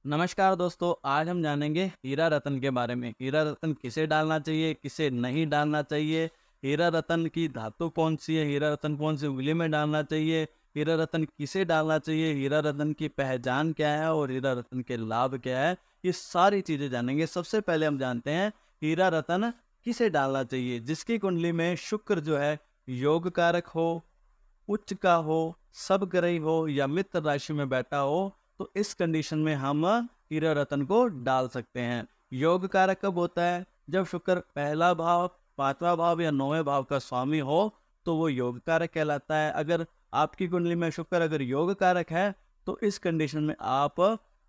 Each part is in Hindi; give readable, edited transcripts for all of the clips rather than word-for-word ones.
नमस्कार दोस्तों, आज हम जानेंगे हीरा रतन के बारे में। हीरा रतन किसे डालना चाहिए, किसे नहीं डालना चाहिए, हीरा रतन की धातु कौन सी है, हीरा रतन कौन सी उंगली में डालना चाहिए, हीरा रतन किसे डालना चाहिए, हीरा रतन की पहचान क्या है और हीरा रतन के लाभ क्या है, ये सारी चीज़ें जानेंगे। सबसे पहले हम जानते हैं हीरा रतन किसे डालना चाहिए। जिसकी कुंडली में शुक्र जो है योग कारक हो, उच्च का हो, सबग्रही हो या मित्र राशि में बैठा हो, तो इस कंडीशन में हम हीरा रतन को डाल सकते हैं। योग कारक कब होता है? जब शुक्र पहला भाव, पांचवा भाव या नौवें भाव का स्वामी हो तो वो योग कारक कहलाता है। अगर आपकी कुंडली में शुक्र अगर योग कारक है तो इस कंडीशन में आप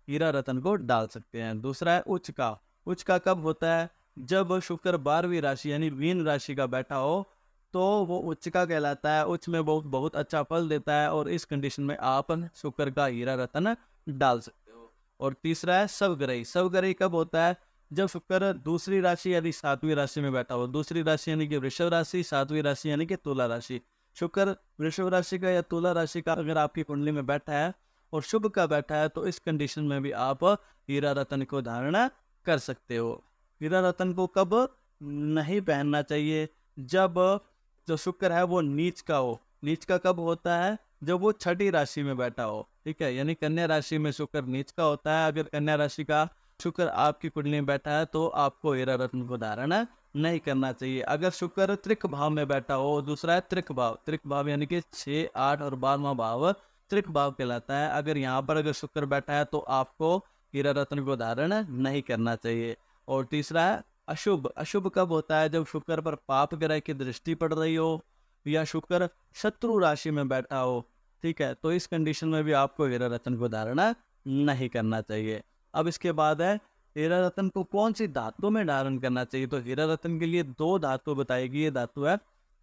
हीरा रतन को डाल सकते हैं। दूसरा है उच्च का। उच्च का कब होता है? जब शुक्र 12वीं राशि यानी मीन राशि का बैठा हो तो वो उच्च का कहलाता है। उच्च में बहुत बहुत अच्छा फल देता है और इस कंडीशन में आप शुक्र का हीरा रतन डाल सकते हो। और तीसरा है स्वग्रही। स्वग्रही कब होता है? जब शुक्र दूसरी राशि यानी 7वीं राशि में बैठा हो। दूसरी राशि यानी कि वृषभ राशि, 7वीं राशि यानी कि तुला राशि। शुक्र वृषभ राशि का या तुला राशि का अगर आपकी कुंडली में बैठा है और शुभ का बैठा है तो इस कंडीशन में भी आप हीरा रतन को धारण कर सकते हो। हीरा रतन को कब नहीं पहनना चाहिए? जब जो शुक्र है वो नीच का हो। नीच का कब होता है? जब वो छठी राशि में बैठा हो। ठीक है, यानी कन्या राशि में शुक्र नीच का होता है। अगर कन्या राशि का शुक्र आपकी कुंडली में बैठा है तो आपको हीरा रत्न को धारण नहीं करना चाहिए। अगर शुक्र त्रिक भाव में बैठा हो, दूसरा है त्रिक भाव। त्रिक भाव यानी कि 6, 8 और 12वां भाव त्रिक भाव कहलाता है। अगर यहाँ पर अगर शुक्र बैठा है तो आपको हीरा रत्न को धारण नहीं करना चाहिए। और तीसरा है अशुभ। अशुभ कब होता है? जब शुक्र पर पाप ग्रह की दृष्टि पड़ रही हो या शुक्र शत्रु राशि में बैठा हो। ठीक है, तो इस कंडीशन में भी आपको हीरा रत्न को धारण नहीं करना चाहिए। अब इसके बाद है हीरा रत्न को कौन सी धातु में धारण करना चाहिए। तो हीरा रत्न के लिए दो धातु बताएगी। ये धातु है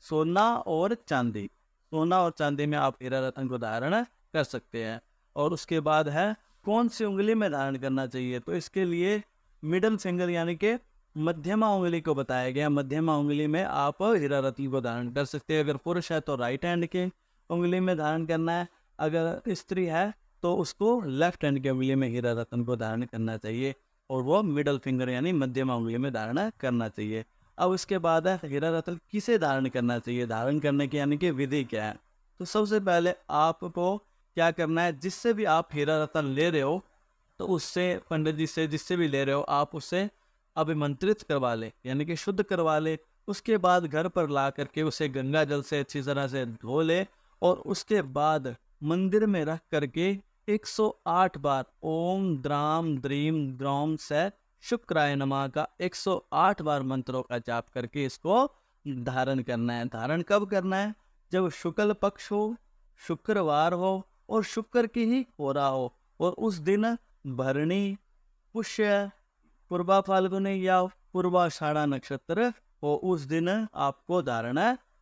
सोना और चांदी। सोना और चांदी में आप हीरा रत्न को धारण कर सकते हैं। और उसके बाद है कौन सी उंगली में धारण करना चाहिए। तो इसके लिए मिडल फिंगर यानी कि मध्यमा उंगली को बताया गया। मध्यमा उंगली में आप हीरा रत्न को धारण कर सकते हैं। अगर पुरुष है तो राइट हैंड के उंगली में धारण करना है। अगर स्त्री है तो उसको लेफ्ट हैंड की उंगली में हीरा रत्न को धारण करना चाहिए और वो मिडल फिंगर यानी मध्यमा उंगली में धारण करना चाहिए। अब उसके बाद है हीरा रत्न किसे धारण करना चाहिए। धारण करने की यानी कि विधि क्या है। तो सबसे पहले आपको क्या करना है, जिससे भी आप हीरा रत्न ले रहे हो तो उससे पंडित जी से जिससे भी ले रहे हो आप उससे अभिमंत्रित करवा ले यानी कि शुद्ध करवा ले। उसके बाद घर पर ला करके उसे गंगा जल से अच्छी तरह से धो ले और उसके बाद मंदिर में रख करके 108 बार ओम द्राम द्रीम द्रौम से शुक्राय नमः का 108 बार मंत्रों का जाप करके इसको धारण करना है। धारण कब करना है? जब शुक्ल पक्ष हो, शुक्रवार हो और शुक्र की ही हो रहा हो और उस दिन भरणी, पुष्य, पूर्वा फाल्गुनी या पूर्वाषाढ़ा नक्षत्र हो, उस दिन आपको धारण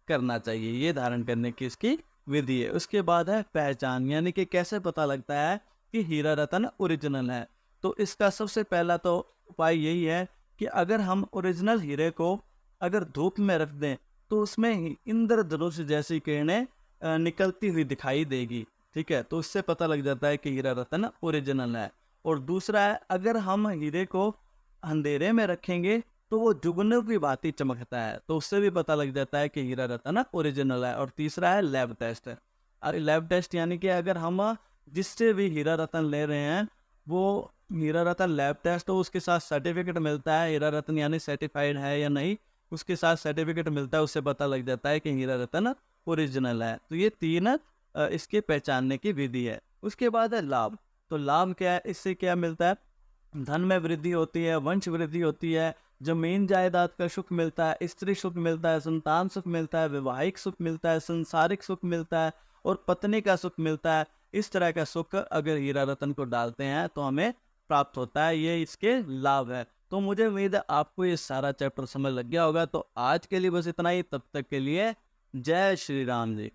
करना चाहिए। ये धारण करने की इसकी विधि है। उसके बाद है पहचान, यानी कि कैसे पता लगता है कि हीरा रतन ओरिजिनल है। तो इसका सबसे पहला तो उपाय यही है कि अगर हम ओरिजिनल हीरे को अगर धूप में रख दें तो उसमें इंद्रधनुष जैसी किरणें निकलती हुई दिखाई देगी। ठीक है, तो इससे पता लग जाता है कि हीरा रतन ओरिजिनल है। और दूसरा है अगर हम हीरे को अंधेरे में रखेंगे तो वो जुगनू की भांति चमकता है, तो उससे भी पता लग जाता है कि हीरा रतन ओरिजिनल है। और तीसरा है लैब टेस्ट। अरे लैब टेस्ट यानी कि अगर हम जिससे भी हीरा रतन ले रहे हैं वो हीरा रतन लैब टेस्ट हो, उसके साथ सर्टिफिकेट मिलता है हीरा रतन यानी सर्टिफाइड है या नहीं, उसके साथ सर्टिफिकेट मिलता है, उससे पता लग जाता है कि हीरा रतन ओरिजिनल है। तो ये तीन इसके पहचानने की विधि है। उसके बाद है लाभ। तो लाभ क्या है? इससे क्या मिलता है? धन में वृद्धि होती है, वंश वृद्धि होती है, जमीन जायदाद का सुख मिलता है, स्त्री सुख मिलता है, संतान सुख मिलता है, वैवाहिक सुख मिलता है, संसारिक सुख मिलता है और पत्नी का सुख मिलता है। इस तरह का सुख अगर हीरा रतन को डालते हैं तो हमें प्राप्त होता है। ये इसके लाभ है। तो मुझे उम्मीद है आपको ये सारा चैप्टर समझ लग गया होगा। तो आज के लिए बस इतना ही। तब तक के लिए जय श्री राम जी।